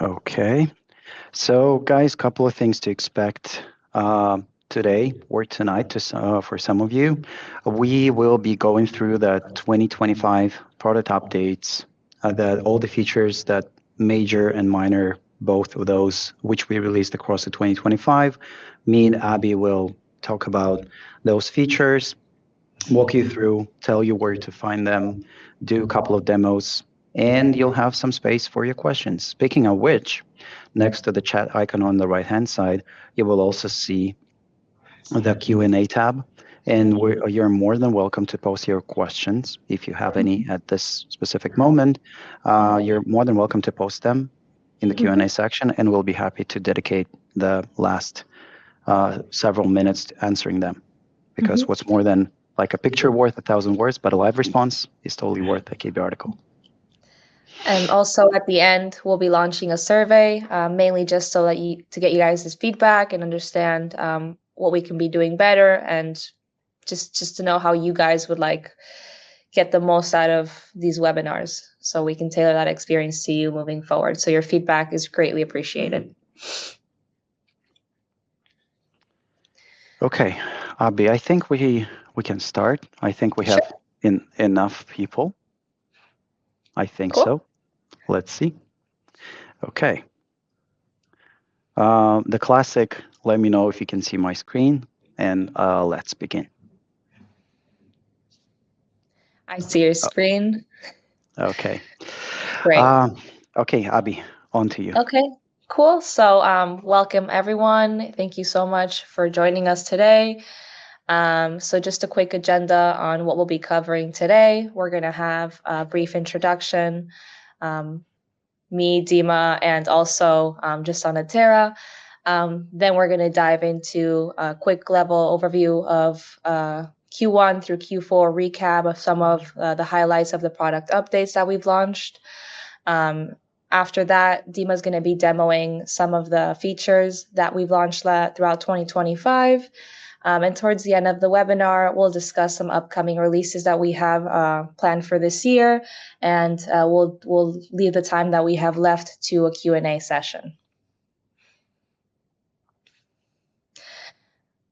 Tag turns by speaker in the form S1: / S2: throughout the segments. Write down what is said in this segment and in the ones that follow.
S1: Okay. So, guys, couple of things to expect today or tonight for some of you. We will be going through the 2025 product updates, all the features that major and minor, both of those, which we released across the 2025. Me and Abby will talk about those features, walk you through, tell you where to find them, do a couple of demos, and you'll have some space for your questions. Speaking of which, next to the chat icon on the right-hand side, you will also see the Q&A tab, and you're more than welcome to post your questions if you have any at this specific moment. You're more than welcome to post them in the Q&A section, and we'll be happy to dedicate the last several minutes to answering them. Because what's more than like a picture worth 1,000 words, but a live response is totally worth a KB article.
S2: And also at the end, we'll be launching a survey, mainly just so that to get you guys' feedback and understand what we can be doing better, and just to know how you guys would get the most out of these webinars, so we can tailor that experience to you moving forward. So your feedback is greatly appreciated.
S1: Okay, Abby, I think we can start. I think we have enough people. I think so. Let's see. Okay. The classic, let me know if you can see my screen, and let's begin.
S2: I see your screen.
S1: Okay.
S2: Great.
S1: Okay, Abby, on to you.
S2: Okay, cool. So welcome everyone. Thank you so much for joining us today. So just a quick agenda on what we'll be covering today. We're going to have a brief introduction, me, Dima, and also just on Atera. Then we're going to dive into a quick level overview of Q1 through Q4 recap of some of the highlights of the product updates that we've launched. After that, Dima's going to be demoing some of the features that we've launched throughout 2025. And towards the end of the webinar, we'll discuss some upcoming releases that we have planned for this year, and we'll leave the time that we have left to a Q&A session.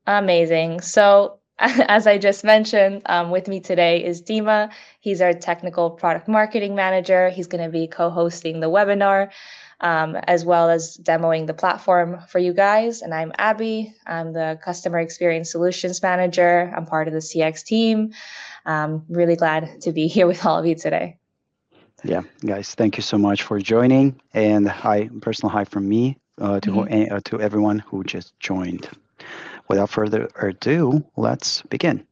S2: Amazing. So as I just mentioned, with me today is Dima. He's our technical product marketing manager. He's going to be co-hosting the webinar, as well as demoing the platform for you guys. And I'm Abby. I'm the customer experience solutions manager. I'm part of the CX team. Really glad to be here with all of you today.
S1: Yeah, guys, thank you so much for joining. And personal hi from me to everyone who just joined. Without further ado, let's begin.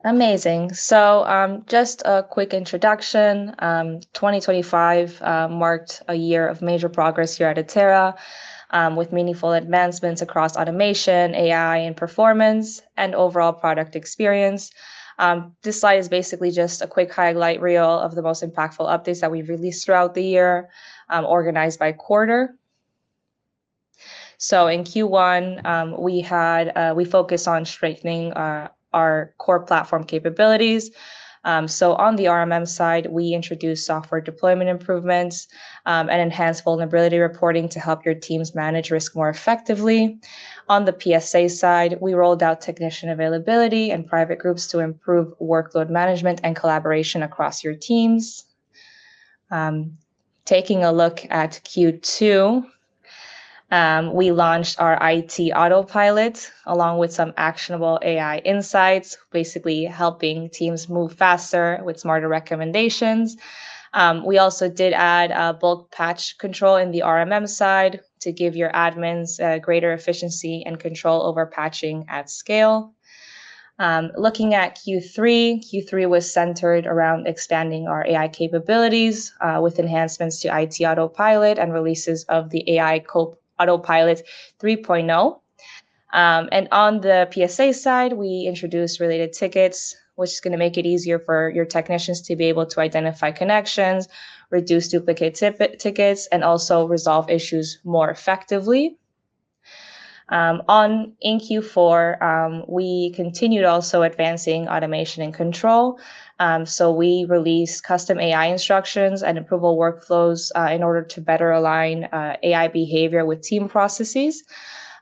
S2: Amazing. So just a quick introduction. 2025 marked a year of major progress here at Atera, with meaningful advancements across automation, AI, and performance, and overall product experience. This slide is basically just a quick highlight reel of the most impactful updates that we've released throughout the year, organized by quarter. So in Q1, we focused on strengthening our core platform capabilities. So on the RMM side, we introduced software deployment improvements and enhanced vulnerability reporting to help your teams manage risk more effectively. On the PSA side, we rolled out technician availability and private groups to improve workload management and collaboration across your teams. Taking a look at Q2, we launched our IT autopilot along with some actionable AI insights, basically helping teams move faster with smarter recommendations. We also did add bulk patch control in the RMM side to give your admins greater efficiency and control over patching at scale. Looking at Q3 was centered around expanding our AI capabilities with enhancements to IT autopilot and releases of the AI Autopilot 3.0. And on the PSA side, we introduced related tickets, which is going to make it easier for your technicians to be able to identify connections, reduce duplicate tickets, and also resolve issues more effectively. On in Q4, we continued also advancing automation and control. So we released custom AI instructions and approval workflows in order to better align AI behavior with team processes.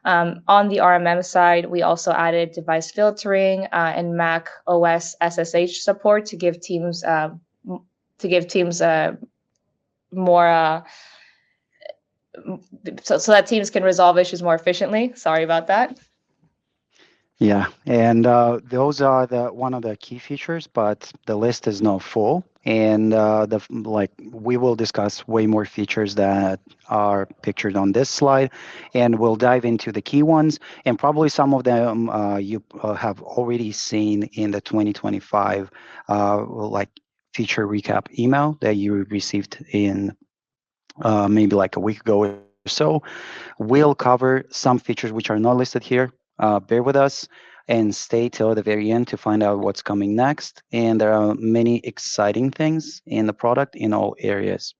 S2: On the RMM side, we also added device filtering and Mac OS SSH support to give teams more so that teams can resolve issues more efficiently. Sorry about that.
S1: Yeah, and those are the one of the key features, but the list is not full. And like we will discuss way more features that are pictured on this slide, and we'll dive into the key ones. And probably some of them you have already seen in the 2025 like feature recap email that you received in maybe like a week ago or so. We'll cover some features which are not listed here. Bear with us and stay till the very end to find out what's coming next. And there are many exciting things in the product in all areas.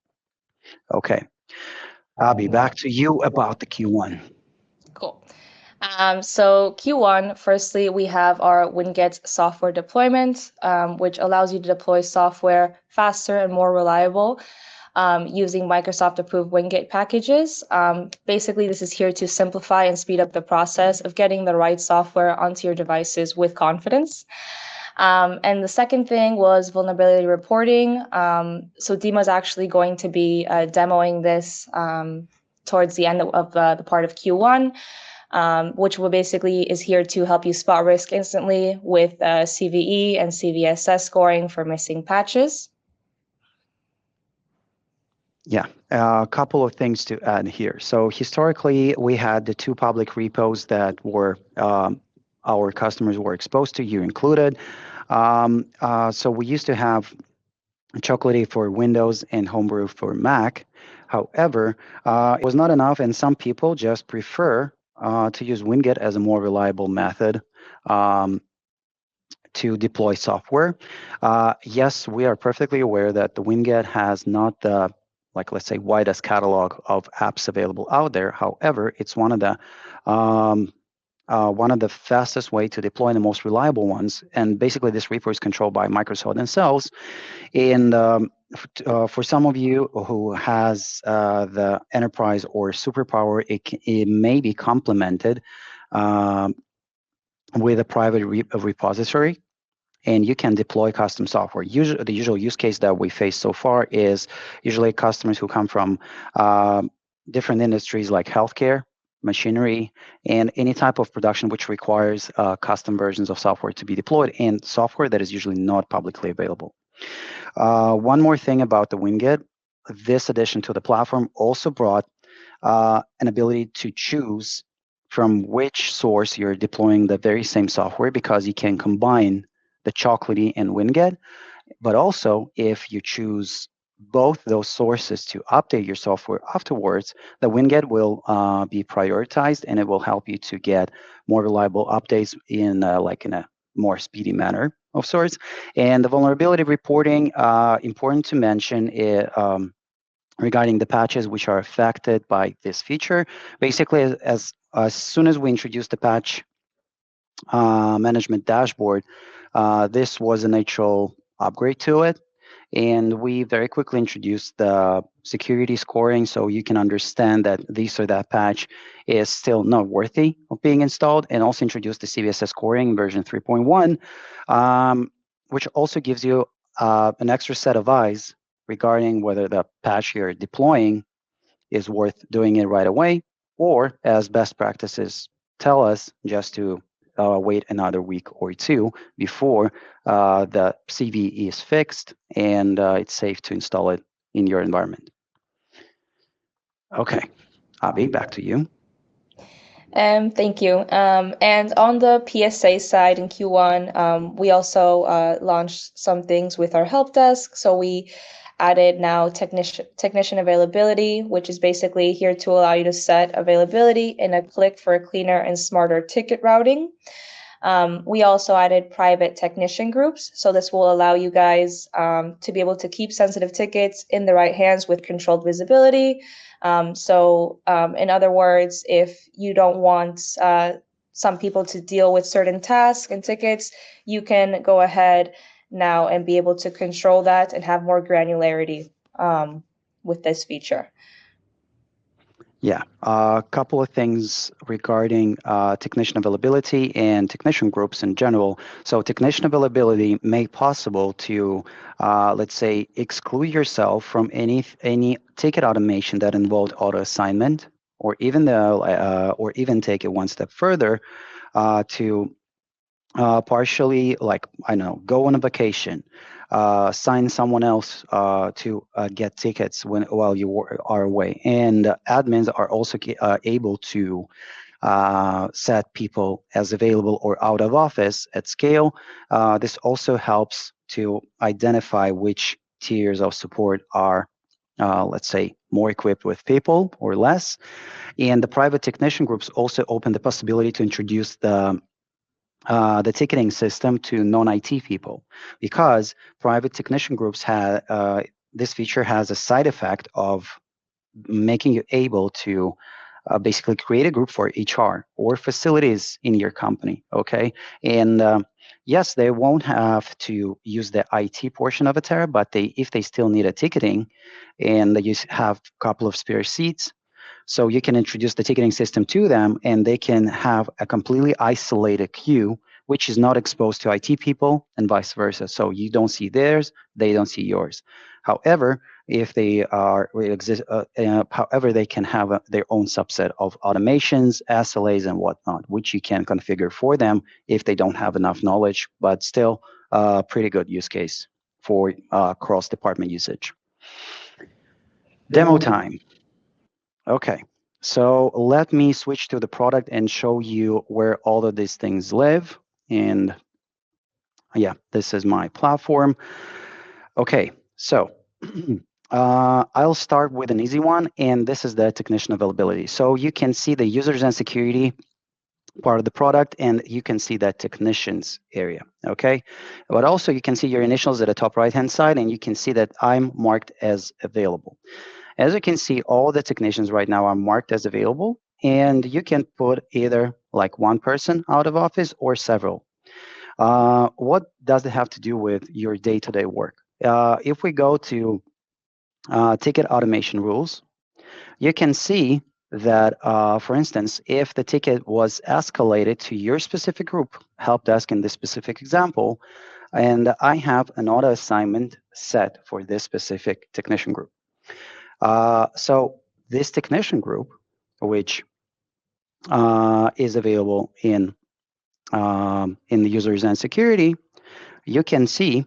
S1: Okay, Abby, back to you about the Q1.
S2: Cool. So Q1, firstly, we have our Winget software deployment, which allows you to deploy software faster and more reliable using Microsoft approved Winget packages. Basically, this is here to simplify and speed up the process of getting the right software onto your devices with confidence. And the second thing was vulnerability reporting. So Dima is actually going to be demoing this towards the end of the part of Q1. Which will basically is here to help you spot risk instantly with CVE and CVSS scoring for missing patches.
S1: Yeah, a couple of things to add here. So historically, we had the two public repos that were our customers were exposed to, you included. So we used to have Chocolatey for Windows and Homebrew for Mac. However, it was not enough, and some people just prefer to use Winget as a more reliable method to deploy software. Yes, we are perfectly aware that the Winget has not the, like, let's say, widest catalog of apps available out there. However, it's one of the fastest way to deploy the most reliable ones. And basically, this repo is controlled by Microsoft themselves. And for some of you who has the enterprise or superpower, it may be complemented with a private repository, and you can deploy custom software. The usual use case that we face so far is usually customers who come from different industries like healthcare, machinery, and any type of production which requires custom versions of software to be deployed, and software that is usually not publicly available. One more thing about the Winget, this addition to the platform also brought an ability to choose from which source you're deploying the very same software, because you can combine the Chocolatey and Winget. But also, if you choose both those sources to update your software afterwards, the Winget will be prioritized, and it will help you to get more reliable updates in a more speedy manner of sorts. And the vulnerability reporting, important to mention, regarding the patches which are affected by this feature. Basically, as soon as we introduced the patch management dashboard, this was a natural upgrade to it. And we very quickly introduced the security scoring, so you can understand that this or that patch is still not worthy of being installed, and also introduced the CVSS scoring version 3.1, which also gives you an extra set of eyes regarding whether the patch you're deploying is worth doing it right away, or as best practices tell us, just to wait another week or two before the CVE is fixed and it's safe to install it in your environment. Okay, Abby, back to you.
S2: Thank you. And on the PSA side in Q1, we also launched some things with our help desk. So we added now technician availability, which is basically here to allow you to set availability in a click for a cleaner and smarter ticket routing. We also added private technician groups. So this will allow you guys to be able to keep sensitive tickets in the right hands with controlled visibility. In other words, if you don't want some people to deal with certain tasks and tickets, you can go ahead now and be able to control that and have more granularity with this feature.
S1: Yeah, a couple of things regarding technician availability and technician groups in general. So, technician availability made possible to, let's say, exclude yourself from any ticket automation that involved auto assignment, or even take it one step further to partially, like, I know, go on a vacation, sign someone else to get tickets while you are away, and admins are also able to set people as available or out of office at scale. This also helps to identify which tiers of support are, let's say, more equipped with people or less. And the private technician groups also open the possibility to introduce the ticketing system to non-IT people, because private technician groups have this feature has a side effect of making you able to basically create a group for HR or facilities in your company. Okay, and yes, they won't have to use the IT portion of Atera, but if they still need a ticketing, and they have a couple of spare seats, so you can introduce the ticketing system to them, and they can have a completely isolated queue, which is not exposed to IT people, and vice versa. So you don't see theirs, they don't see yours. However, if they are exist, however, they can have their own subset of automations, SLAs, and whatnot, which you can configure for them if they don't have enough knowledge. But still, a pretty good use case for cross-department usage. Demo time. Okay, so let me switch to the product and show you where all of these things live. And yeah, this is my platform. Okay, so I'll start with an easy one, and this is the technician availability. So you can see the users and security part of the product, and you can see that technicians area. Okay, but also you can see your initials at the top right hand side, and you can see that I'm marked as available. As you can see, all the technicians right now are marked as available, and you can put either like one person out of office or several. What does it have to do with your day-to-day work? If we go to ticket automation rules, you can see that, for instance, if the ticket was escalated to your specific group, help desk in this specific example, and I have an auto assignment set for this specific technician group. So this technician group, which is available in the users and security, you can see.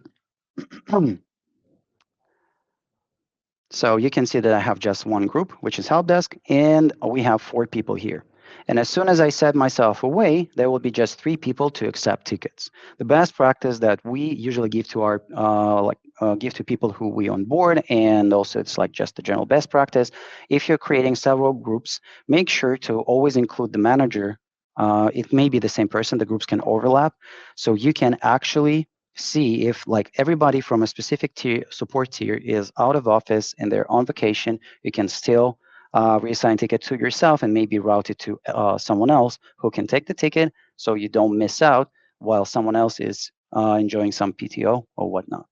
S1: So you can see that I have just one group, which is help desk, and we have 4 people here. And as soon as I set myself away, there will be just 3 people to accept tickets. The best practice that we usually give to our give to people who we onboard, and also it's like just a general best practice. If you're creating several groups, make sure to always include the manager. It may be the same person; the groups can overlap, so you can actually see if like everybody from a specific tier, support tier is out of office and they're on vacation. You can still reassign ticket to yourself and maybe route it to someone else who can take the ticket, so you don't miss out while someone else is enjoying some PTO or whatnot.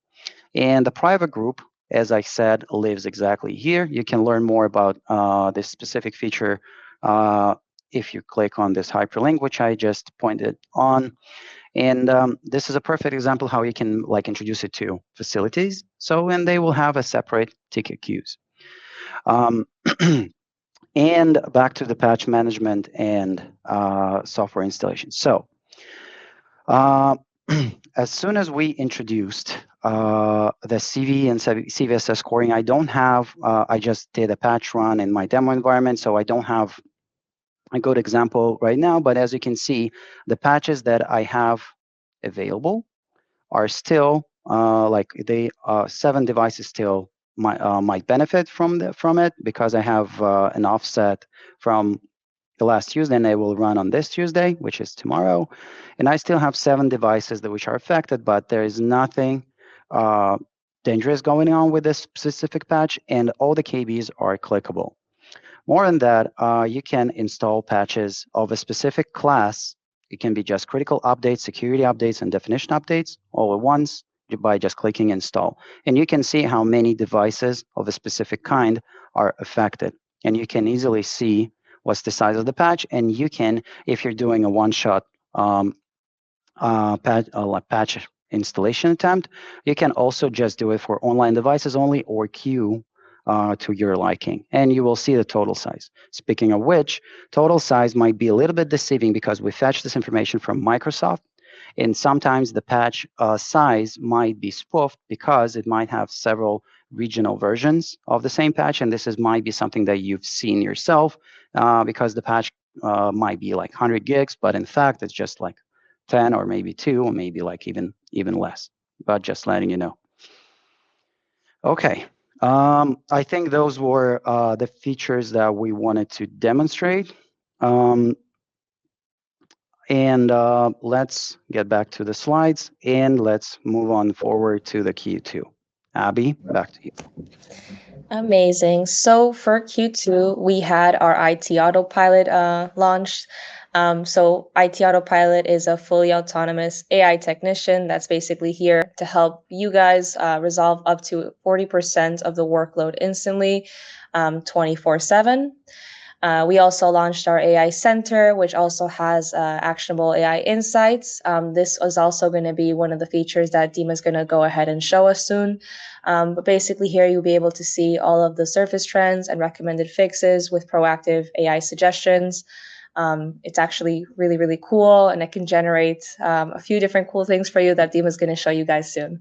S1: And the private group, as I said, lives exactly here. You can learn more about this specific feature if you click on this hyperlink, which I just pointed on. And this is a perfect example how you can like introduce it to facilities. So, and they will have a separate ticket queues. Um, and back to the patch management and software installation. So, uh, as soon as we introduced the CV and CVSS scoring, I don't have, I just did a patch run in my demo environment, so I don't have a good example right now. But as you can see, the patches that I have available are still like they 7 devices still might benefit from it, because I have an offset from last Tuesday, and it will run on this Tuesday, which is tomorrow. And I still have 7 devices that which are affected, but there is nothing uh, dangerous going on with this specific patch, and all the KBs are clickable. More than that, you can install patches of a specific class. It can be just critical updates, security updates, and definition updates all at once by just clicking install. And you can see how many devices of a specific kind are affected. And you can easily see what's the size of the patch. And you can, if you're doing a one-shot um, like patch installation attempt, you can also just do it for online devices only or queue to your liking, and you will see the total size. Speaking of which, total size might be a little bit deceiving because we fetch this information from Microsoft, and sometimes the patch size might be spoofed because it might have several regional versions of the same patch, and this might be something that you've seen yourself because the patch might be like 100 gigs, but in fact it's just like 10 or maybe 2 or maybe like even less, but just letting you know. Okay, I think those were the features that we wanted to demonstrate. Um, and let's get back to the slides and let's move on forward to the Q2. Abby, back to you.
S2: Amazing. So for Q2, we had our IT Autopilot launched. So IT Autopilot is a fully autonomous AI technician that's basically here to help you guys resolve up to 40% of the workload instantly, 24/7. We also launched our AI Center, which also has actionable AI insights. This is also going to be one of the features that Dima is going to go ahead and show us soon. But basically, here you'll be able to see all of the surface trends and recommended fixes with proactive AI suggestions. It's actually really, really cool, and it can generate a few different cool things for you that Dima is going to show you guys soon.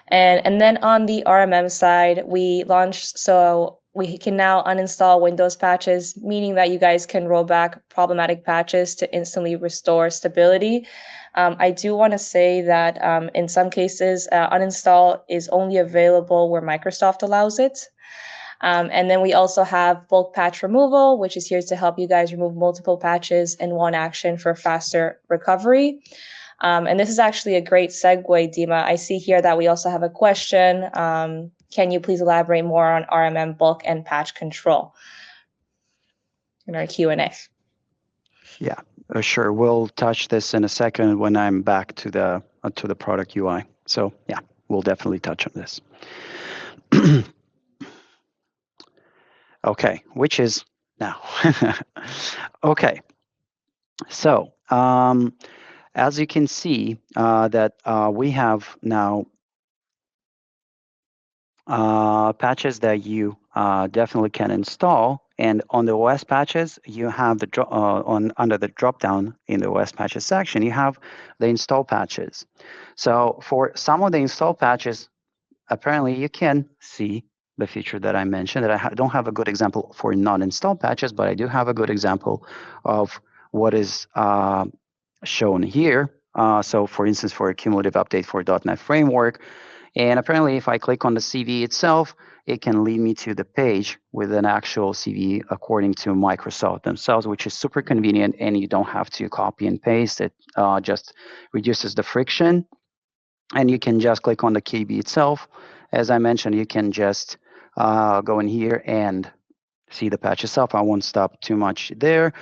S2: And then on the RMM side, we launched so we can now uninstall Windows patches, meaning that you guys can roll back problematic patches to instantly restore stability. I do want to say that in some cases, uninstall is only available where Microsoft allows it. And then we also have bulk patch removal, which is here to help you guys remove multiple patches in one action for faster recovery. And this is actually a great segue, Dima. I see here that we also have a question. Can you please elaborate more on RMM bulk and patch control in our Q&A?
S1: Yeah, sure. We'll touch this in a second when I'm back to the product UI. So yeah, we'll definitely touch on this. Okay, which is now. Okay, so as you can see that we have now patches that you definitely can install. And on the OS patches, you have the under the dropdown in the OS patches section, you have the install patches. So for some of the install patches, apparently you can see the feature that I mentioned. That I don't have a good example for non-install patches, but I do have a good example of what is shown here. So for instance, for a cumulative update for .NET Framework, and apparently if I click on the CV itself, it can lead me to the page with an actual CV according to Microsoft themselves, which is super convenient, and you don't have to copy and paste. It just reduces the friction, and you can just click on the KB itself. As I mentioned, you can just go in here and see the patch itself. I won't stop too much there.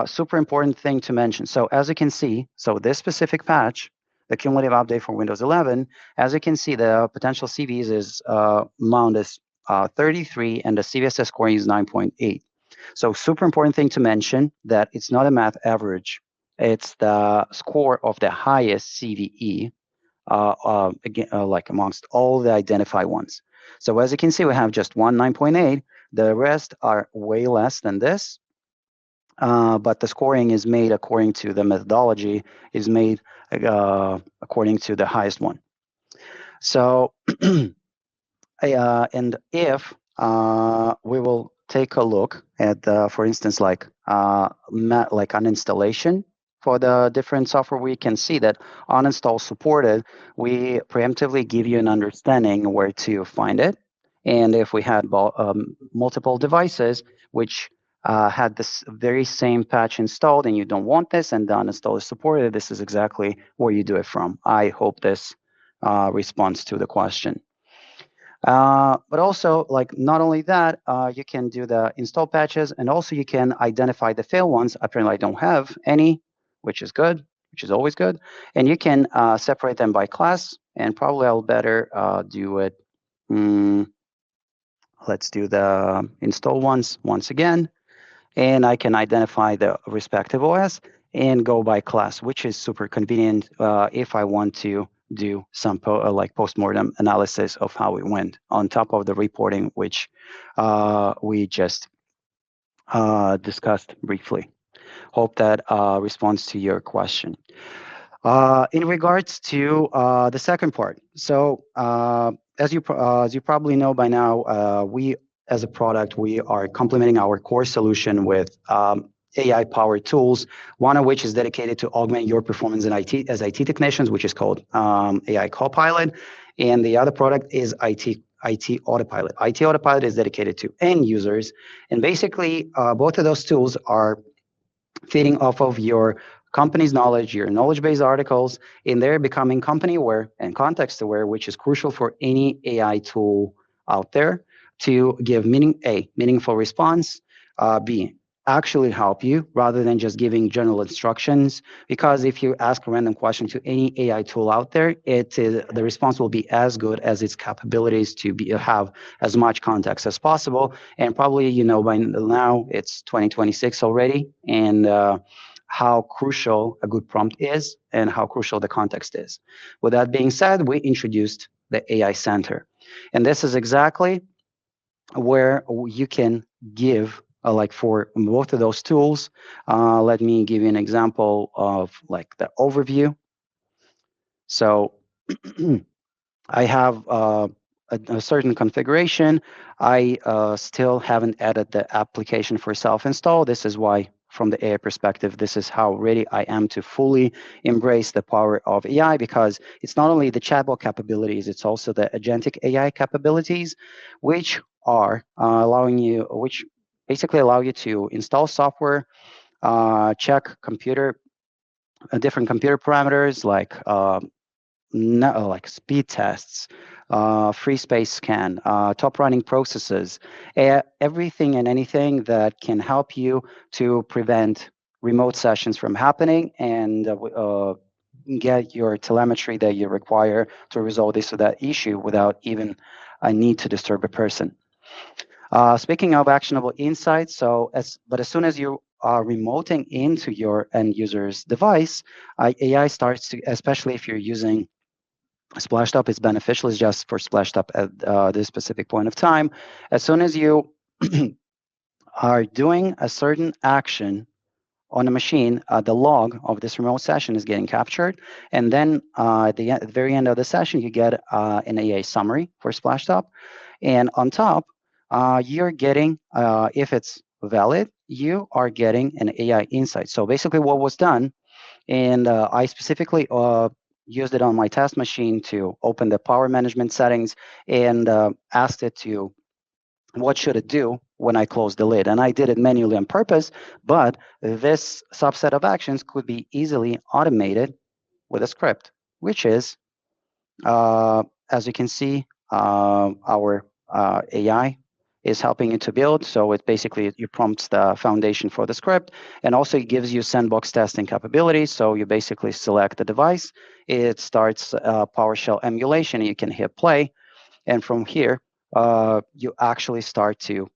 S1: Super important thing to mention. So as you can see, so this specific patch, the cumulative update for Windows 11, as you can see, the potential CVs is amount is 33, and the CVSS scoring is 9.8. So super important thing to mention that it's not a math average. It's the score of the highest CVE, again, like amongst all the identified ones. So as you can see, we have just one 9.8. The rest are way less than this, but the scoring is made according to the methodology, is made according to the highest one. So, and if we will take a look at, for instance, like an installation for the different software, we can see that uninstall supported, we preemptively give you an understanding where to find it. And if we had multiple devices which had this very same patch installed and you don't want this and the uninstall is supported, this is exactly where you do it from. I hope this responds to the question. But also, like not only that, you can do the install patches, and also you can identify the fail ones. Apparently, I don't have any, which is good, which is always good. And you can separate them by class. And probably I'll better do it. Mm, let's do the install ones once again, and I can identify the respective OS and go by class, which is super convenient if I want to do some like postmortem analysis of how it went on top of the reporting, which we just discussed briefly. Hope that responds to your question. In regards to the second part, so as you probably know by now, we as a product we are complementing our core solution with AI-powered tools. One of which is dedicated to augment your performance in IT as IT technicians, which is called AI Copilot, and the other product is IT Autopilot. IT Autopilot is dedicated to end users, and basically both of those tools are feeding off of your company's knowledge, your knowledge-based articles, and they're becoming company aware and context aware, which is crucial for any AI tool out there to give meaningful response, B, actually help you rather than just giving general instructions. Because if you ask a random question to any AI tool out there, the response will be as good as its capabilities to have as much context as possible. And probably, by now it's 2026 already, and how crucial a good prompt is and how crucial the context is. With that being said, we introduced the AI Center. And this is exactly where you can give, like for both of those tools, let me give you an example of like the overview. So I have a certain configuration. I still haven't added the application for self-install. This is why, from the AI perspective, this is how ready I am to fully embrace the power of AI, because it's not only the chatbot capabilities, it's also the agentic AI capabilities, which are which basically allow you to install software, check different computer parameters like no, like speed tests, free space scan, top running processes, everything and anything that can help you to prevent remote sessions from happening and get your telemetry that you require to resolve this or that issue without even a need to disturb a person. Speaking of actionable insights, but as soon as you are remoting into your end user's device, AI starts to, especially if you're using Splashtop, is beneficial. It's just for Splashtop at this specific point of time. As soon as you are doing a certain action on a machine, the log of this remote session is getting captured. And then at the very end of the session, you get an AI summary for Splashtop. And on top, you're getting, if it's valid, you are getting an AI insight. So basically what was done, and I specifically used it on my test machine to open the power management settings and asked it to what should it do when I close the lid. And I did it manually on purpose, but this subset of actions could be easily automated with a script, which is, as you can see, our AI is helping you to build. So it basically, you prompt the foundation for the script, and also it gives you sandbox testing capabilities. So you basically select the device, it starts PowerShell emulation, you can hit play, and from here, you actually start to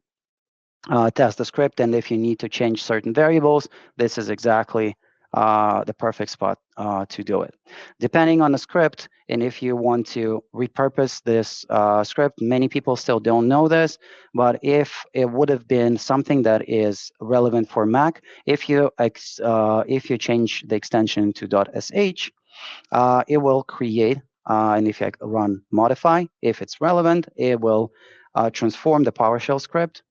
S1: test the script. And if you need to change certain variables, this is exactly the perfect spot to do it. Depending on the script, and if you want to repurpose this script, many people still don't know this, but if it would have been something that is relevant for Mac, if you change the extension to .sh, it will create, and if I run modify, if it's relevant, it will transform the PowerShell script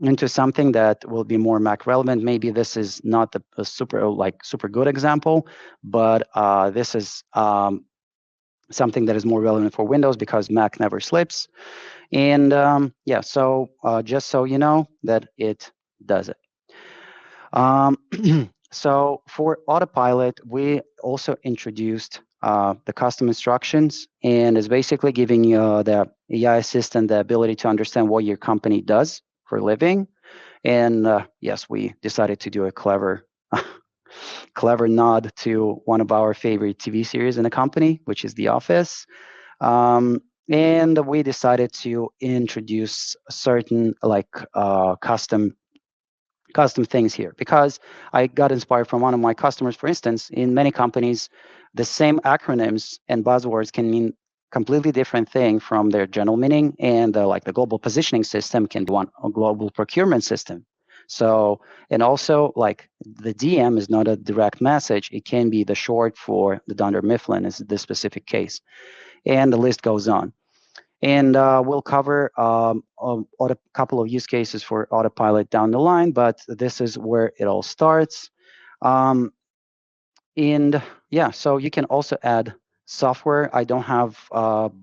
S1: into something that will be more Mac relevant. Maybe this is not a super good example, but this is something that is more relevant for Windows because Mac never sleeps. And yeah, so just so you know that it does it. Um, so for Autopilot, we also introduced the custom instructions, and it's basically giving you the AI assistant the ability to understand what your company does for a living. And yes, we decided to do a clever nod to one of our favorite TV series in the company, which is The Office. Um, and we decided to introduce certain like custom things here because I got inspired from one of my customers. For instance, in many companies, the same acronyms and buzzwords can mean completely different thing from their general meaning, and like the global positioning system can be one a global procurement system. So, and also like the DM is not a direct message; it can be the short for the Dunder Mifflin is this specific case, and the list goes on. And we'll cover a couple of use cases for autopilot down the line, but this is where it all starts. Um, and yeah, so you can also add software. I don't have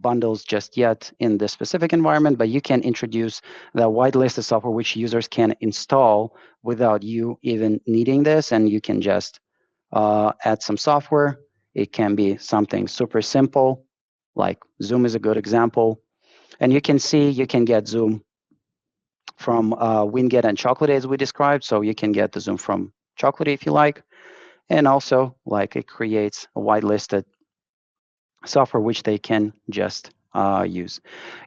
S1: bundles just yet in this specific environment, but you can introduce the wide list of software which users can install without you even needing this, and you can just add some software. It can be something super simple, like Zoom is a good example, and you can see you can get Zoom from Winget and Chocolate as we described. So you can get the Zoom from Chocolate if you like. And also, like it creates a whitelisted software which they can just use.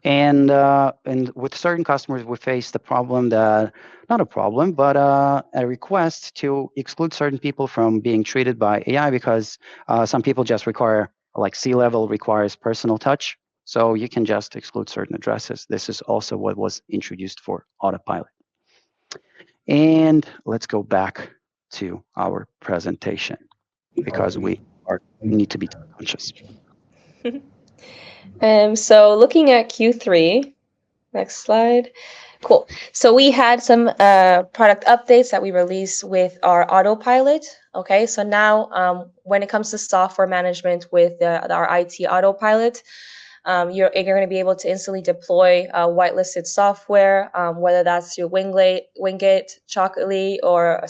S1: And with certain customers, we face the problem that not a problem, but a request to exclude certain people from being treated by AI because some people just require like C-level requires personal touch. So you can just exclude certain addresses. This is also what was introduced for Autopilot. And let's go back to our presentation because we need to be conscious.
S2: So looking at Q3, next slide. Cool. So we had some product updates that we released with our autopilot. Okay, so now when it comes to software management with our IT autopilot, you're going to be able to instantly deploy whitelisted software, whether that's through Wingate, Chocolately, or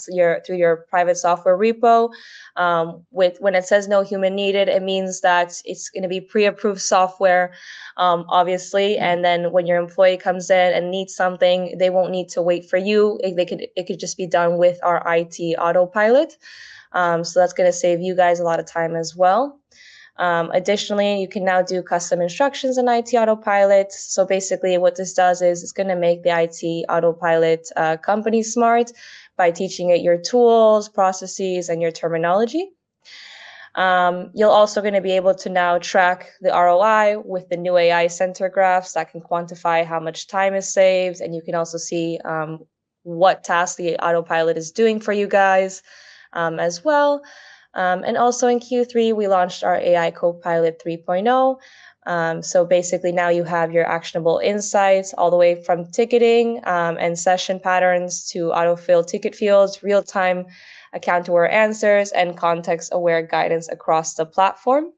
S2: through your private software repo. With when it says no human needed, it means that it's going to be pre-approved software, obviously. And then when your employee comes in and needs something, they won't need to wait for you. It could just be done with our IT autopilot. So that's going to save you guys a lot of time as well. Additionally, you can now do custom instructions in IT Autopilot. So basically, what this does is it's going to make the IT Autopilot company smart by teaching it your tools, processes, and your terminology. You're also going to be able to now track the ROI with the new AI center graphs that can quantify how much time is saved, and you can also see what tasks the autopilot is doing for you guys as well. And also in Q3, we launched our AI Copilot 3.0. So basically, now you have your actionable insights all the way from ticketing and session patterns to autofill ticket fields, real time account aware answers, and context aware guidance across the platform.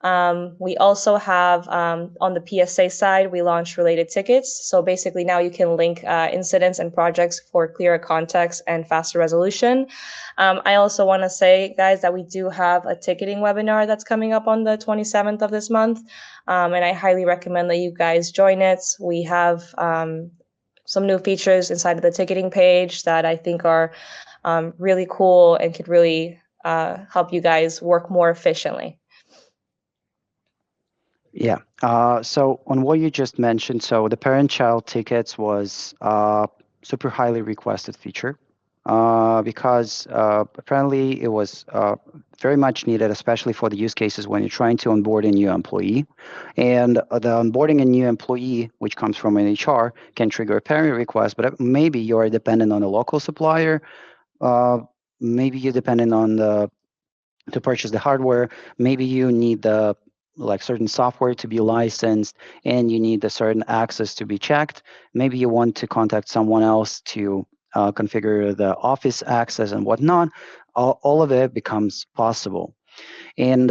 S2: We also have on the PSA side, we launched related tickets. So basically, now you can link incidents and projects for clearer context and faster resolution. I also want to say, guys, that we do have a ticketing webinar that's coming up on the 27th of this month. And I highly recommend that you guys join it. We have some new features inside of the ticketing page that I think are really cool and could really help you guys work more efficiently.
S1: Yeah. So on what you just mentioned, so the parent-child tickets was super highly requested feature because apparently it was very much needed, especially for the use cases when you're trying to onboard a new employee. And the onboarding a new employee, which comes from an HR, can trigger a parent request, but maybe you're dependent on a local supplier. Maybe you're dependent on the to purchase the hardware. Maybe you need the like certain software to be licensed and you need the certain access to be checked. Maybe you want to contact someone else to configure the office access and whatnot. All of it becomes possible. And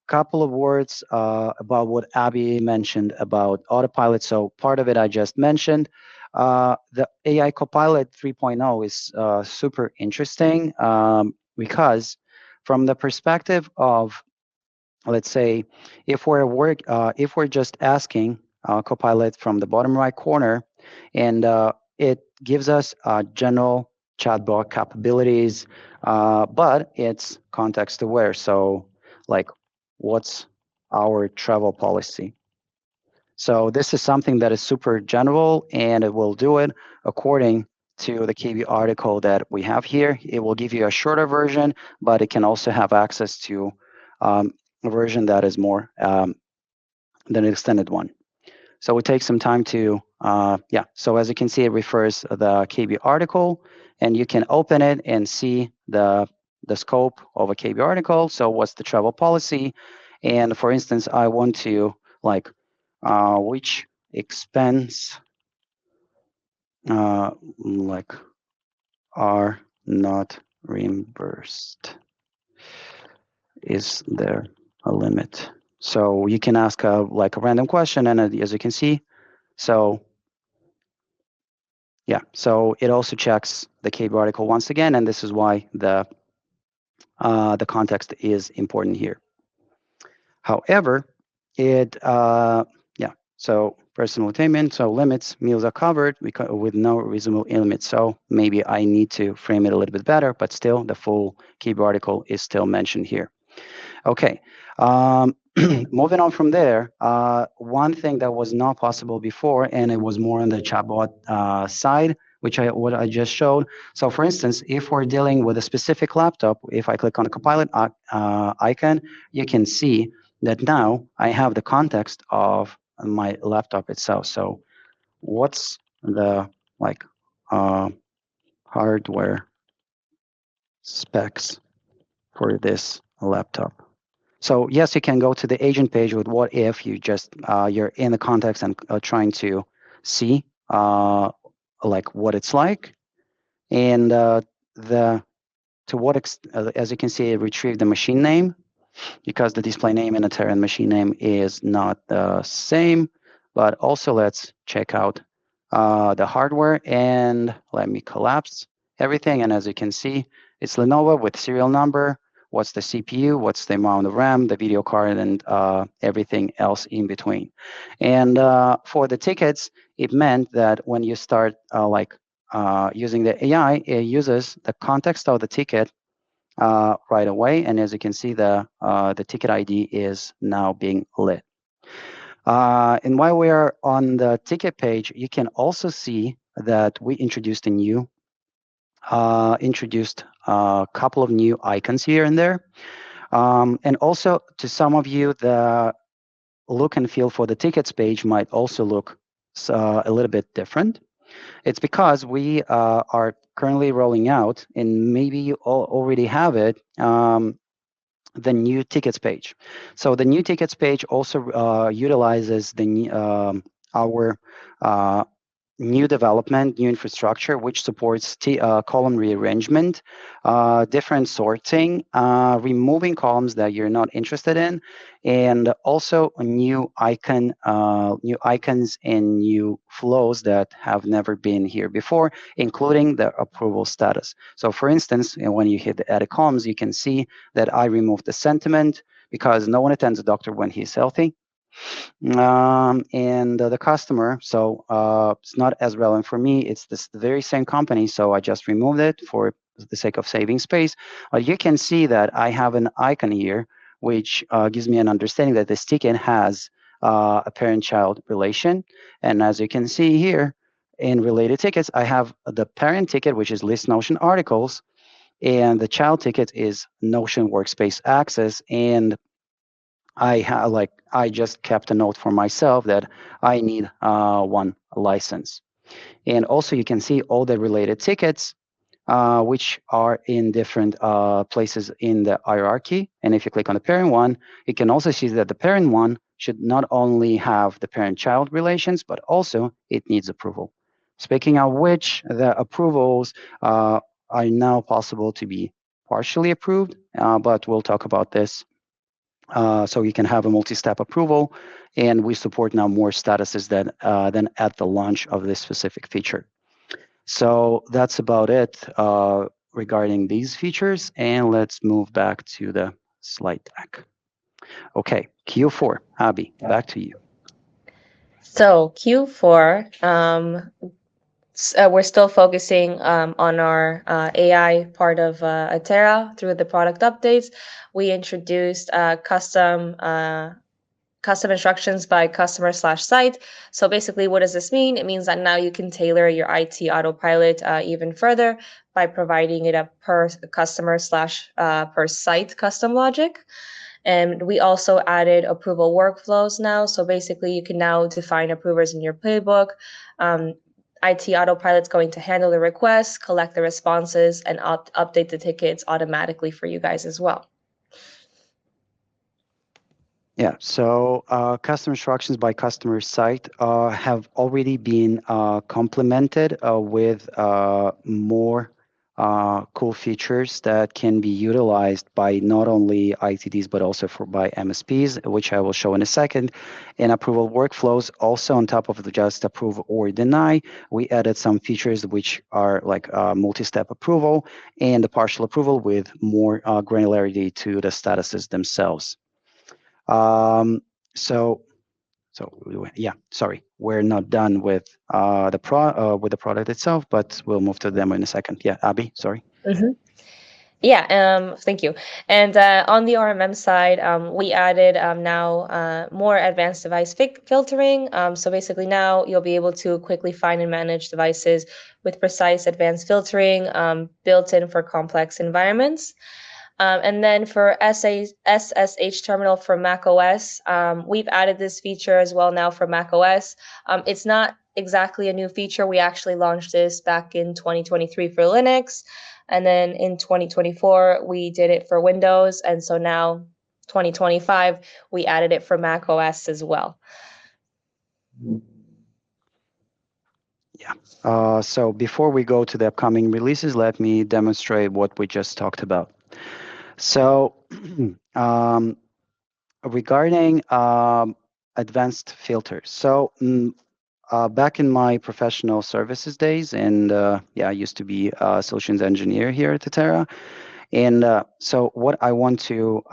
S1: couple of words about what Abby mentioned about autopilot. So part of it I just mentioned. The AI Copilot 3.0 is super interesting because from the perspective of, let's say, if we're just asking Copilot from the bottom right corner, and it gives us general chatbot capabilities, but it's context aware. So, like, what's our travel policy? So this is something that is super general, and it will do it according to the KB article that we have here. It will give you a shorter version, but it can also have access to a version that is more than an extended one. So it takes some time to, yeah. So as you can see, it refers the KB article, and you can open it and see the scope of a KB article. So what's the travel policy? And for instance, I want to like which expense like are not reimbursed? Is there a limit? So you can ask like a random question, and as you can see, so yeah, so it also checks the KB article once again, and this is why the context is important here. However, it yeah, so personal attainment, so limits, meals are covered with no reasonable limit. So maybe I need to frame it a little bit better, but still the full KB article is still mentioned here. Okay. Moving on from there, one thing that was not possible before, and it was more on the chatbot side, which what I just showed. So, for instance, if we're dealing with a specific laptop, if I click on the Copilot icon, you can see that now I have the context of my laptop itself. So, what's the like uh, hardware specs for this laptop? So yes, you can go to the agent page with what if you just you're in the context and trying to see like what it's like, and the to what as you can see, it retrieved the machine name because the display name in Atera and machine name is not the same. But also let's check out the hardware, and let me collapse everything. And as you can see, it's Lenovo with serial number, what's the CPU, what's the amount of RAM, the video card, and everything else in between. And for the tickets, it meant that when you start using the AI, it uses the context of the ticket right away. And as you can see, the ticket ID is now being lit. And while we are on the ticket page, you can also see that we introduced a couple of new icons here and there. And also, to some of you, the look and feel for the tickets page might also look a little bit different. It's because we are currently rolling out, and maybe you all already have it, the new tickets page. So the new tickets page also utilizes our new development, new infrastructure, which supports column rearrangement, different sorting, removing columns that you're not interested in, and also a new new icons and new flows that have never been here before, including the approval status. So for instance, when you hit the edit columns, you can see that I removed the sentiment because no one attends a doctor when he's healthy. And the customer, so it's not as relevant for me. It's this the very same company, so I just removed it for the sake of saving space. You can see that I have an icon here, which gives me an understanding that this ticket has a parent-child relation. And as you can see here, in related tickets, I have the parent ticket, which is list Notion articles, and the child ticket is Notion workspace access. And I just kept a note for myself that I need one license. And also you can see all the related tickets, which are in different places in the hierarchy. And if you click on the parent one, you can also see that the parent one should not only have the parent-child relations, but also it needs approval. Speaking of which, the approvals are now possible to be partially approved, but we'll talk about this So you can have a multi-step approval, and we support now more statuses than at the launch of this specific feature. So that's about it regarding these features, and let's move back to the slide deck. Okay, Q4, Abby, back to you.
S2: So Q4, we're still focusing on our AI part of Atera through the product updates. We introduced custom instructions by customer slash site. So basically, what does this mean? It means that now you can tailor your IT autopilot even further by providing it a per customer slash per site custom logic. And we also added approval workflows now. So basically, you can now define approvers in your playbook. Um, IT autopilot's going to handle the requests, collect the responses, and update the tickets automatically for you guys as well.
S1: Yeah, so custom instructions by customer site have already been complemented with more cool features that can be utilized by not only ITDs but also by MSPs, which I will show in a second. In approval workflows, also on top of the just approve or deny, we added some features which are like multi-step approval and the partial approval with more granularity to the statuses themselves. Um, so, yeah, sorry, we're not done with with the product itself, but we'll move to the demo in a second. Yeah, Abby, sorry.
S2: Mm-hmm. Yeah, thank you. And on the RMM side, we added now more advanced device filtering. So basically, now you'll be able to quickly find and manage devices with precise advanced filtering built in for complex environments. And then for SSH terminal for Mac OS, we've added this feature as well now for Mac OS. It's not exactly a new feature. We actually launched this back in 2023 for Linux. And then in 2024, we did it for Windows. And so now, 2025, we added it for Mac OS as well.
S1: Yeah. So before we go to the upcoming releases, let me demonstrate what we just talked about. So um, regarding advanced filters, so back in my professional services days, and yeah, I used to be a solutions engineer here at Atera. And so what I want to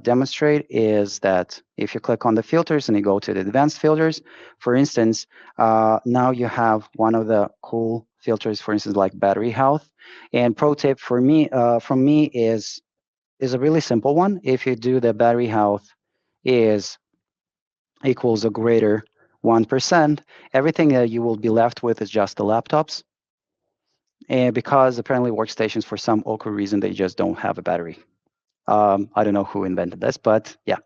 S1: demonstrate is that if you click on the filters and you go to the advanced filters, for instance, now you have one of the cool filters, for instance, like battery health. And pro tip for me, from me is a really simple one. If you do the battery health is equals or greater 1%, everything that you will be left with is just the laptops. And because apparently workstations, for some awkward reason, they just don't have a battery. I don't know who invented this, but yeah.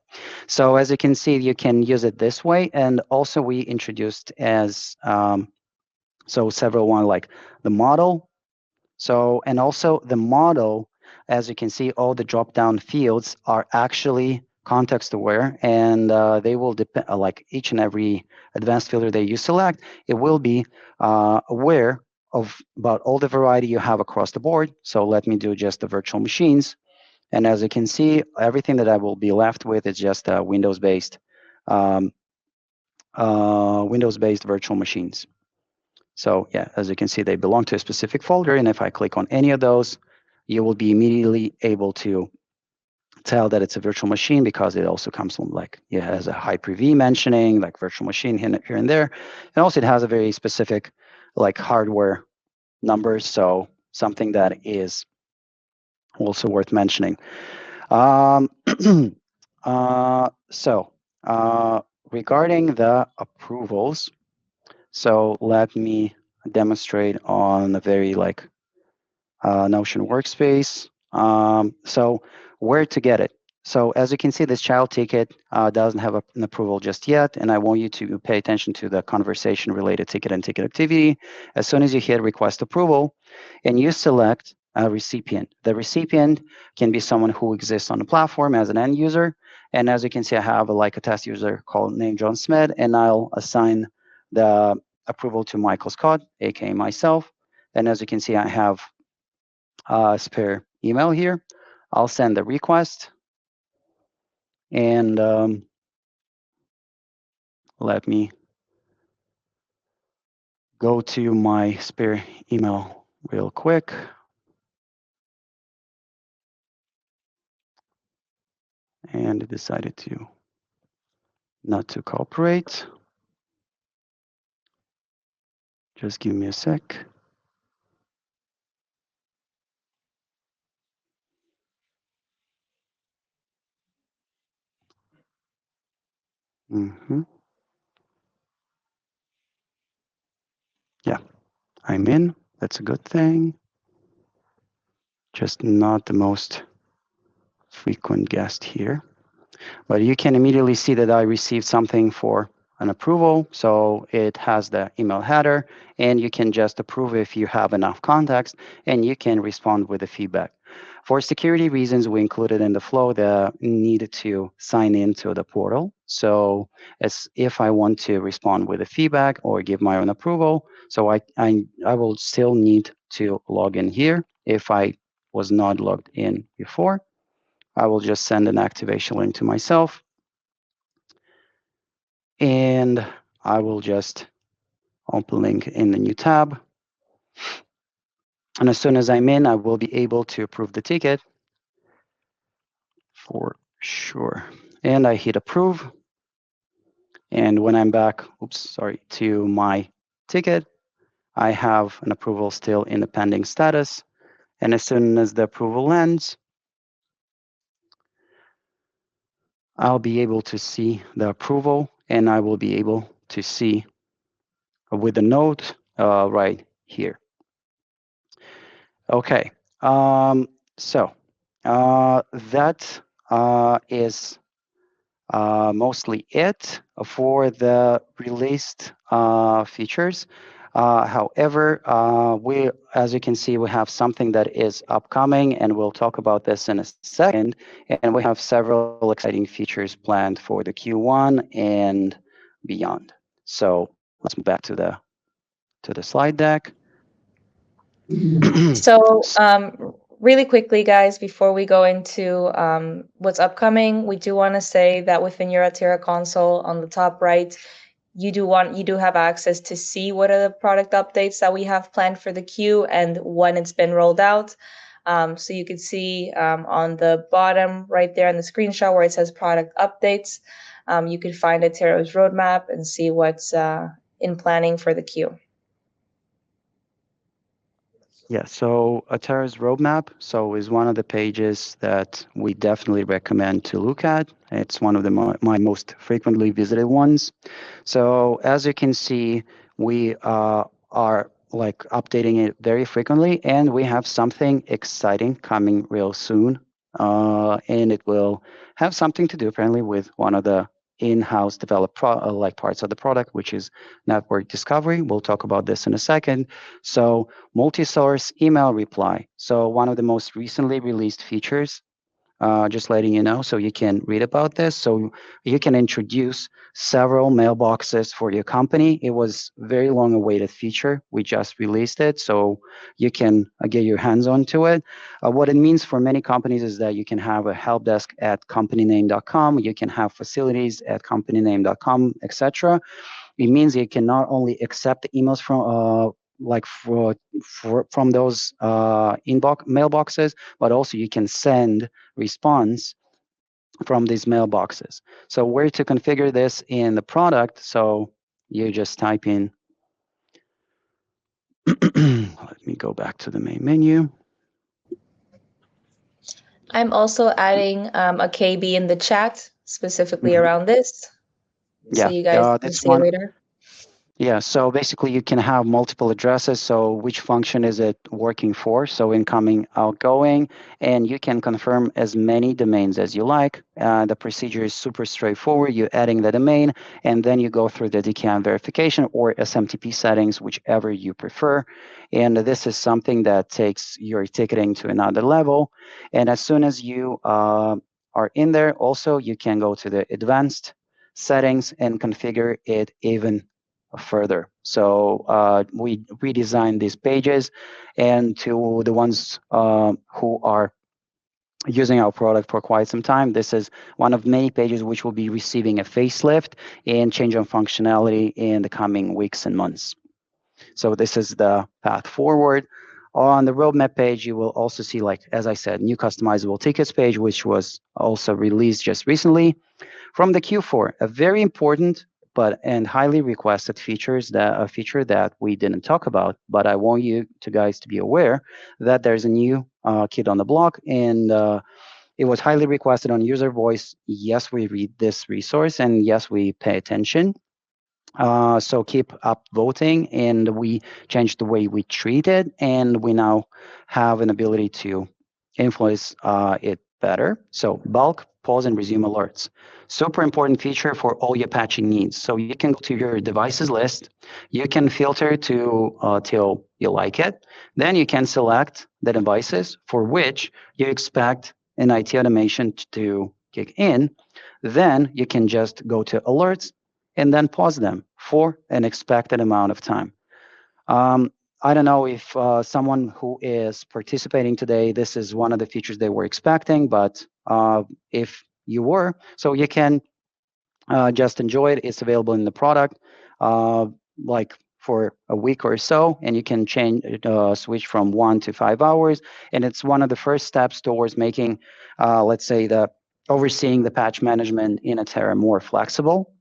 S1: So as you can see, you can use it this way. And also we introduced as, so several one like the model. So, and also the model, as you can see, all the drop-down fields are actually context aware, and they will depend, like each and every advanced filter that you select, it will be aware of about all the variety you have across the board. So let me do just the virtual machines. And as you can see, everything that I will be left with is just um, Windows-based virtual machines. So yeah, as you can see, they belong to a specific folder. And if I click on any of those, you will be immediately able to tell that it's a virtual machine because it also comes from like, it has a Hyper-V mentioning, like virtual machine here and there. And also it has a very specific like hardware numbers. So something that is also worth mentioning. Um, so regarding the approvals, so let me demonstrate on a very like Notion workspace. So where to get it? So as you can see, this child ticket doesn't have an approval just yet, and I want you to pay attention to the conversation related ticket and ticket activity. As soon as you hit request approval, and you select a recipient. The recipient can be someone who exists on the platform as an end user, and as you can see, I have like a test user called named John Smith, and I'll assign the approval to Michael Scott, aka myself. And as you can see, I have spare email here. I'll send the request. And let me go to my spare email real quick. And it decided to not to cooperate. Just give me a sec. Mm-hmm. Yeah, I'm in. That's a good thing. Just not the most frequent guest here. But you can immediately see that I received something for an approval. So it has the email header, and you can just approve if you have enough context, and you can respond with the feedback. For security reasons, we included in the flow the need to sign into the portal. So as if I want to respond with a feedback or give my own approval, so I will still need to log in here if I was not logged in before. I will just send an activation link to myself, and I will just open link in the new tab. And as soon as I'm in, I will be able to approve the ticket for sure. And I hit approve. And when I'm back, to my ticket, I have an approval still in the pending status. And as soon as the approval ends, I'll be able to see the approval, and I will be able to see with a note right here. Okay, so that is mostly it for the released features. However, as you can see, we have something that is upcoming, and we'll talk about this in a second. And we have several exciting features planned for the Q1 and beyond. So let's move back to the slide deck.
S2: So, really quickly, guys, before we go into what's upcoming, we do want to say that within your Atera console on the top right, you do have access to see what are the product updates that we have planned for the queue and when it's been rolled out. So you can see on the bottom right there in the screenshot where it says product updates, you can find Atera's roadmap and see what's in planning for the queue.
S1: Yeah, so Atera's roadmap is one of the pages that we definitely recommend to look at. It's one of my most frequently visited ones. So as you can see, we are like updating it very frequently, and we have something exciting coming real soon. And it will have something to do apparently with one of the in-house developed parts of the product, which is network discovery. We'll talk about this in a second. So multi-source email reply. So one of the most recently released features, just letting you know, so you can read about this. So you can introduce several mailboxes for your company. It was very long awaited feature. We just released it, so you can get your hands onto it. What it means for many companies is that you can have a help desk at companyname.com. You can have facilities at companyname.com, etc. It means you can not only accept emails from from those inbox mailboxes, but also you can send response from these mailboxes. So where to configure this in the product? So you just type in. Let me go back to the main menu.
S2: I'm also adding a KB in the chat specifically
S1: Mhm.
S2: around this, so
S1: Yeah,
S2: you guys can
S1: that's
S2: see it
S1: one.
S2: later.
S1: Yeah, so basically you can have multiple addresses. So which function is it working for? So incoming, outgoing, and you can confirm as many domains as you like. The procedure is super straightforward. You're adding the domain, and then you go through the DKIM verification or SMTP settings, whichever you prefer. And this is something that takes your ticketing to another level. And as soon as you are in there, also you can go to the advanced settings and configure it even further. So we redesigned these pages, and to the ones who are using our product for quite some time. This is one of many pages which will be receiving a facelift and change on functionality in the coming weeks and months. So this is the path forward. On the roadmap page, you will also see, like as I said, new customizable tickets page, which was also released just recently. From the Q4, a very important but and highly requested features that a feature that we didn't talk about, but I want you to guys to be aware that there's a new kid on the block, and it was highly requested on user voice. Yes, we read this resource, and yes, we pay attention. So keep up voting, and we changed the way we treat it, and we now have an ability to influence it better. So bulk, pause, and resume alerts. Super important feature for all your patching needs. So you can go to your devices list, you can filter to till you like it, then you can select the devices for which you expect an IT automation to kick in. Then you can just go to alerts and then pause them for an expected amount of time. Um, I don't know if someone who is participating today, this is one of the features they were expecting, but if you were, so you can just enjoy it. It's available in the product, uh, like for a week or so, and you can change switch from 1 to 5 hours. And it's one of the first steps towards making, let's say, the overseeing the patch management in Atera more flexible.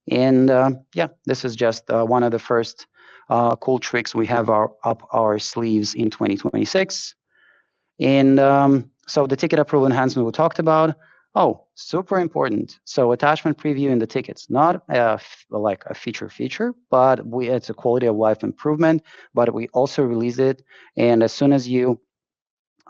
S1: And yeah, this is just one of the first cool tricks we have up our sleeves in 2026. And so the ticket approval enhancement we talked about. Oh, super important. So attachment preview in the tickets, not like a feature, but it's a quality of life improvement. But we also release it, and as soon as you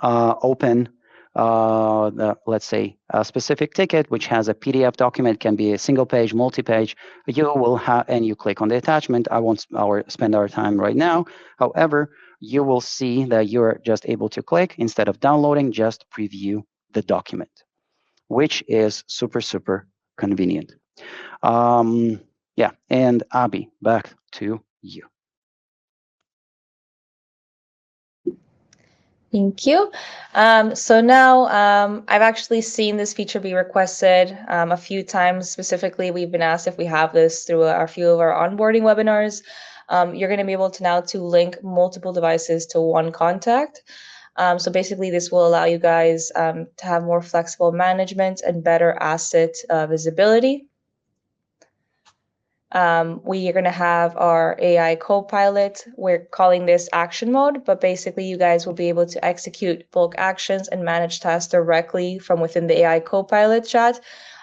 S1: open let's say a specific ticket which has a PDF document, can be a single page, multi-page, you will have, and you click on the attachment. I won't spend our time right now. However, you will see that you're just able to click instead of downloading, just preview the document, which is super convenient. Yeah, and Abby, back to you.
S2: Thank you. So now I've actually seen this feature be requested a few times. Specifically, we've been asked if we have this through a few of our onboarding webinars. You're going to be able to now to link multiple devices to one contact. So basically, this will allow you guys to have more flexible management and better asset visibility. We are going to have our AI co-pilot. We're calling this action mode, but basically you guys will be able to execute bulk actions and manage tasks directly from within the AI co-pilot chat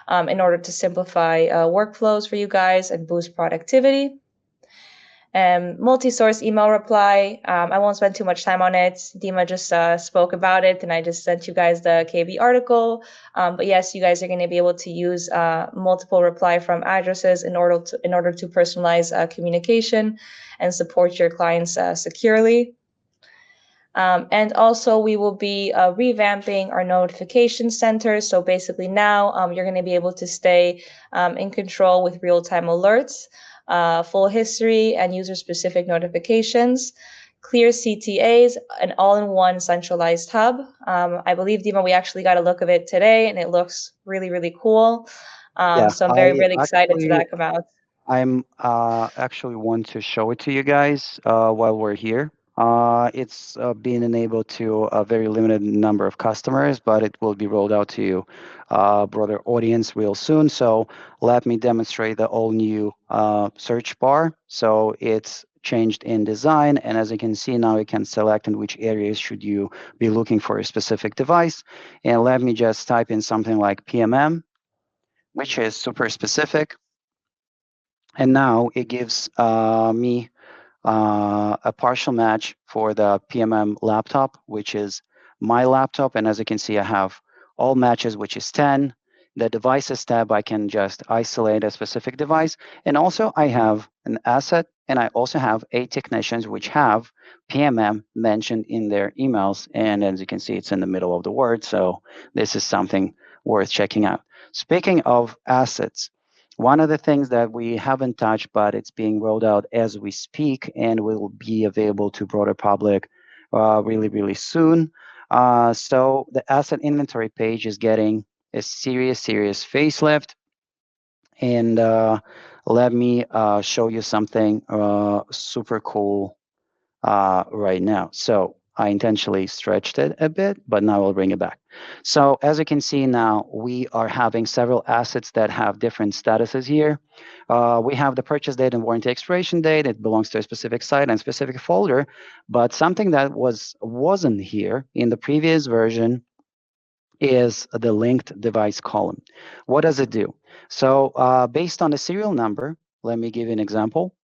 S2: in order to simplify workflows for you guys and boost productivity. Multi-source email reply. I won't spend too much time on it. Dima just spoke about it, and I just sent you guys the KB article. But yes, you guys are going to be able to use multiple reply from addresses in order to personalize communication and support your clients securely. And also, we will be revamping our notification center. So basically, now you're going to be able to stay in control with real-time alerts, full history, and user-specific notifications, clear CTAs, an all-in-one centralized hub. I believe, Dima, we actually got a look of it today, and it looks really cool.
S1: Yeah,
S2: So I'm
S1: I
S2: very excited to
S1: actually
S2: that come out.
S1: I'm actually want to show it to you guys while we're here. It's being enabled to a very limited number of customers, but it will be rolled out to a broader audience real soon. So let me demonstrate the all new search bar. So it's changed in design, and as you can see now, you can select in which areas should you be looking for a specific device. And let me just type in something like PMM, which is super specific. And now it gives me a partial match for the PMM laptop, which is my laptop. And as you can see, I have all matches, which is 10. The devices tab, I can just isolate a specific device. And also I have an asset, and I also have 8 technicians which have PMM mentioned in their emails. And as you can see, it's in the middle of the word. So this is something worth checking out. Speaking of assets, one of the things that we haven't touched, but it's being rolled out as we speak and will be available to broader public really soon. So the asset inventory page is getting a serious facelift. And let me show you something super cool right now. So I intentionally stretched it a bit, but now I'll bring it back. So as you can see now, we are having several assets that have different statuses here. We have the purchase date and warranty expiration date. It belongs to a specific site and specific folder, but something that wasn't here in the previous version is the linked device column. What does it do? So based on the serial number, let me give you an example.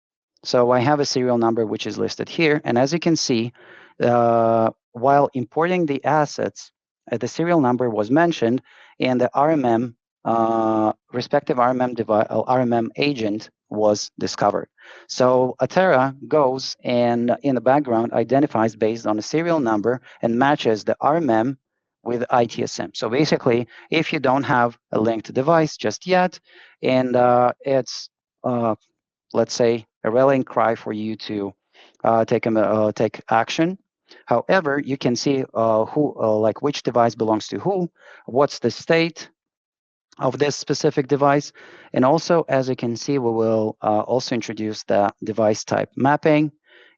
S1: So I have a serial number which is listed here. And as you can see, while importing the assets, the serial number was mentioned and the RMM, respective RMM agent was discovered. So Atera goes and in the background identifies based on the serial number and matches the RMM with ITSM. So basically, if you don't have a linked device just yet, and it's let's say, a rallying cry for you to take action. However, you can see who, like which device belongs to who, what's the state of this specific device, and also, as you can see, we will also introduce the device type mapping,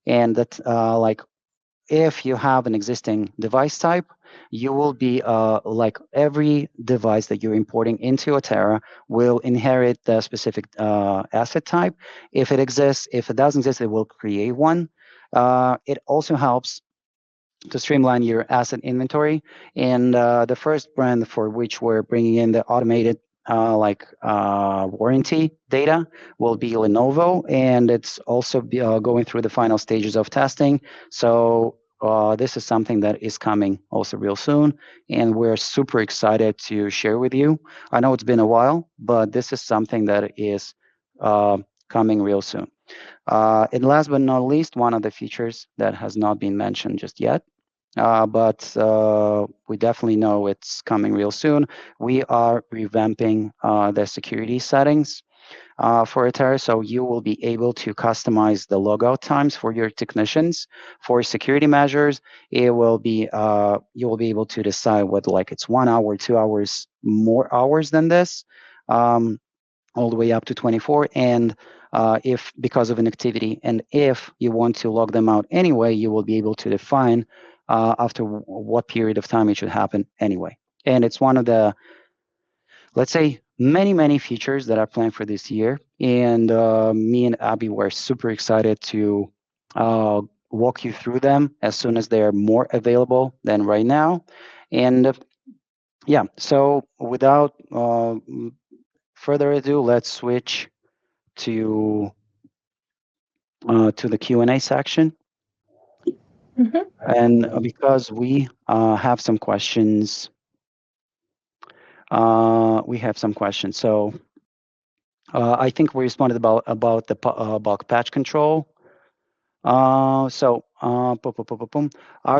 S1: and that like if you have an existing device type, you will be like every device that you're importing into Atera will inherit the specific asset type. If it exists, if it doesn't exist, it will create one. It also helps to streamline your asset inventory. And the first brand for which we're bringing in the automated warranty data will be Lenovo, and it's also going through the final stages of testing. So this is something that is coming also real soon, and we're super excited to share with you. I know it's been a while, but this is something that is coming real soon. And last but not least, one of the features that has not been mentioned just yet, but we definitely know it's coming real soon. We are revamping the security settings for Atera, so you will be able to customize the logout times for your technicians. For security measures, it will be you will be able to decide whether like it's 1 hour, 2 hours, more hours than this. All the way up to 24, and if because of an activity, and if you want to log them out anyway, you will be able to define after what period of time it should happen anyway. And it's one of the, let's say, many features that are planned for this year, and me and Abby were super excited to walk you through them as soon as they are more available than right now. And yeah, so without further ado, let's switch to the Q&A section.
S2: Mhm.
S1: And because we have some questions, So I think we responded about the bulk patch control. Are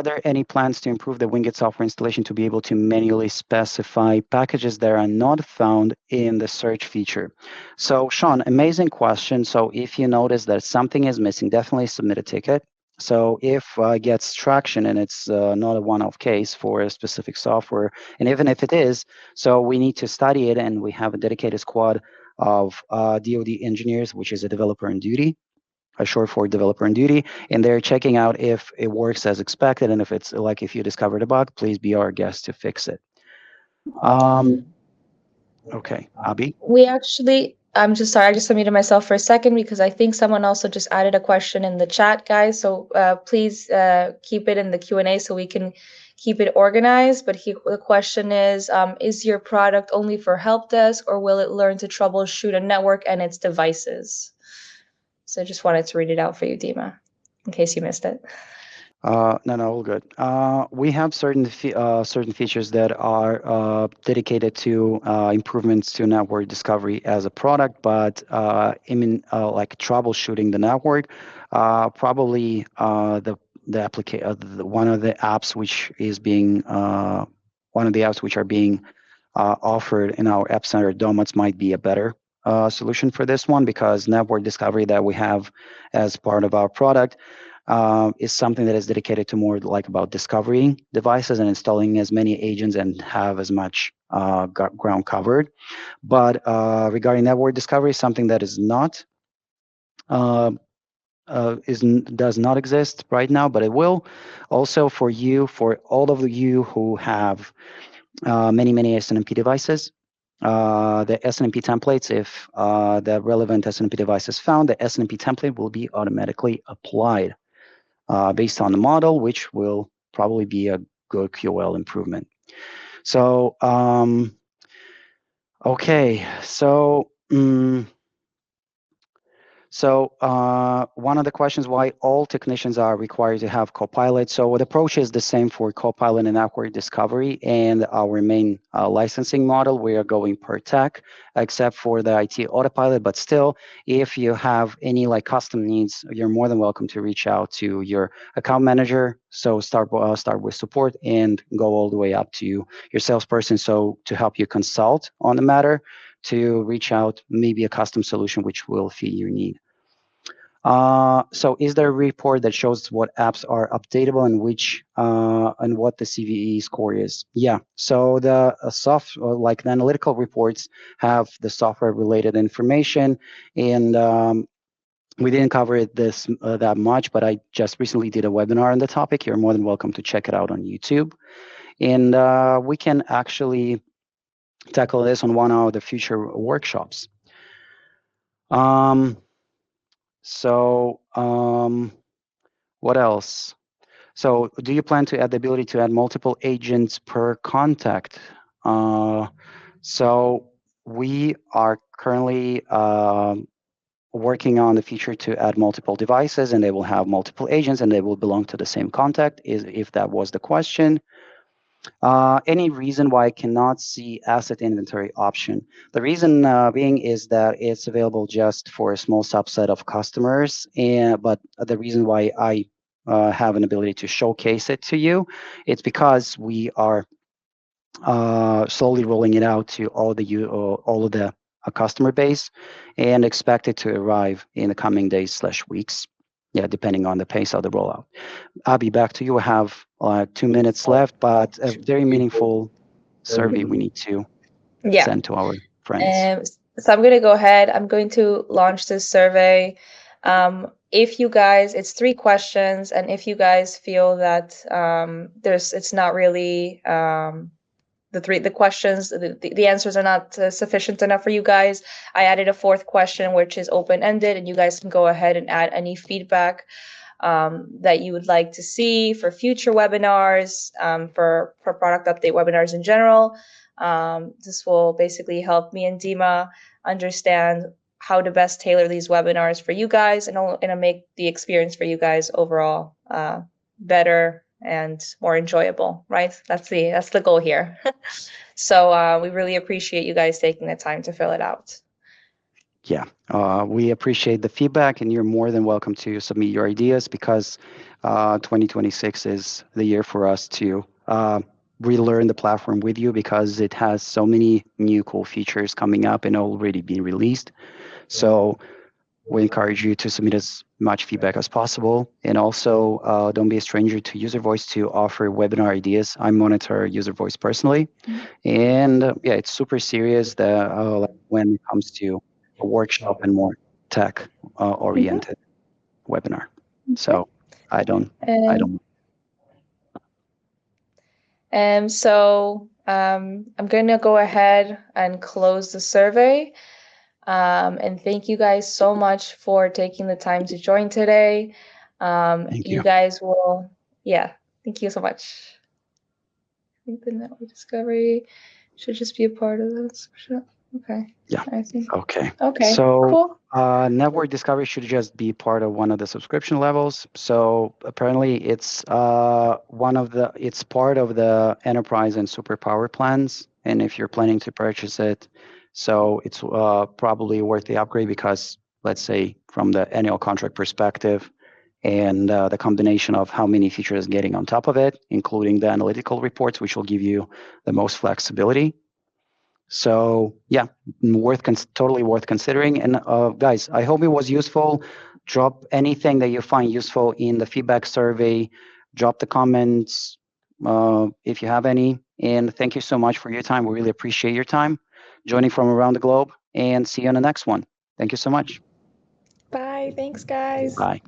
S1: there any plans to improve the Wingit software installation to be able to manually specify packages that are not found in the search feature? So, Sean, amazing question. So, if you notice that something is missing, definitely submit a ticket. So, if it gets traction and it's not a one-off case for a specific software, and even if it is, so we need to study it, and we have a dedicated squad of DoD engineers, which is a developer on duty, a short for developer on duty, and they're checking out if it works as expected, and if it's like if you discovered a bug, please be our guest to fix it. Um, okay, Abby.
S2: We actually, I'm just sorry, I just unmuted myself for a second because I think someone also just added a question in the chat, guys. So please keep it in the Q&A so we can keep it organized. But the question is your product only for help desk, or will it learn to troubleshoot a network and its devices? So I just wanted to read it out for you, Dima, in case you missed it.
S1: No, all good. We have certain features that are dedicated to improvements to network discovery as a product, but like troubleshooting the network, probably one of the apps which is being one of the apps which are being offered in our App Center donuts might be a better solution for this one, because network discovery that we have as part of our product is something that is dedicated to more like about discovering devices and installing as many agents and have as much ground covered. But regarding network discovery, something that is not uh, does not exist right now, but it will. Also, for all of you who have many SNMP devices, the SNMP templates, if the relevant SNMP device is found, the SNMP template will be automatically applied based on the model, which will probably be a good QoL improvement. So, okay, so. One of the questions why all technicians are required to have Copilot. So the approach is the same for Copilot and network discovery and our main licensing model. We are going per tech, except for the IT autopilot. But still, if you have any like custom needs, you're more than welcome to reach out to your account manager. So start with support and go all the way up to your salesperson. So to help you consult on the matter, to reach out maybe a custom solution which will fit your need. So is there a report that shows what apps are updatable and which and what the CVE score is? Yeah. So the like the analytical reports have the software related information, and we didn't cover it that much, but I just recently did a webinar on the topic. You're more than welcome to check it out on YouTube, and we can actually tackle this on one of the future workshops. So what else? So do you plan to add the ability to add multiple agents per contact? So we are currently working on the feature to add multiple devices, and they will have multiple agents, and they will belong to the same contact, if that was the question. Any reason why I cannot see asset inventory option? The reason being is that it's available just for a small subset of customers, but the reason why I have an ability to showcase it to you, it's because we are slowly rolling it out to all of the customer base, and expect it to arrive in the coming days/weeks. Yeah, depending on the pace of the rollout. Abby, back to you. I have 2 minutes left, but a very meaningful survey we need to
S2: Yeah.
S1: send to our friends.
S2: So I'm going to go ahead. I'm going to launch this survey. If you guys, it's 3 questions, and if you guys feel that it's not really the questions, the answers are not sufficient enough for you guys, I added a 4th question, which is open ended, and you guys can go ahead and add any feedback that you would like to see for future webinars, for product update webinars in general. This will basically help me and Dima understand how to best tailor these webinars for you guys, and make the experience for you guys overall better and more enjoyable, right? That's the goal here. So we really appreciate you guys taking the time to fill it out.
S1: Yeah, we appreciate the feedback, and you're more than welcome to submit your ideas, because 2026 is the year for us to relearn the platform with you, because it has so many new cool features coming up and already being released. So we encourage you to submit as much feedback as possible, and also don't be a stranger to User Voice to offer webinar ideas. I monitor User Voice personally, and yeah, it's super serious that like when it comes to a workshop and more tech oriented webinar. So I don't.
S2: So I'm going to go ahead and close the survey. And thank you guys so much for taking the time to join today.
S1: Thank you.
S2: You guys will, yeah, thank you so much. I think the network discovery should just be a part of this. Okay.
S1: Yeah.
S2: I think.
S1: Okay.
S2: Okay.
S1: So
S2: Cool.
S1: network discovery should just be part of one of the subscription levels. So apparently it's it's part of the enterprise and superpower plans. And if you're planning to purchase it, so it's probably worth the upgrade, because let's say from the annual contract perspective, and the combination of how many features getting on top of it, including the analytical reports, which will give you the most flexibility. So yeah, totally worth considering. And guys, I hope it was useful. Drop anything that you find useful in the feedback survey. Drop the comments if you have any. And thank you so much for your time. We really appreciate your time joining from around the globe, and see you on the next one. Thank you so much.
S3: Bye. Thanks, guys.
S1: Bye.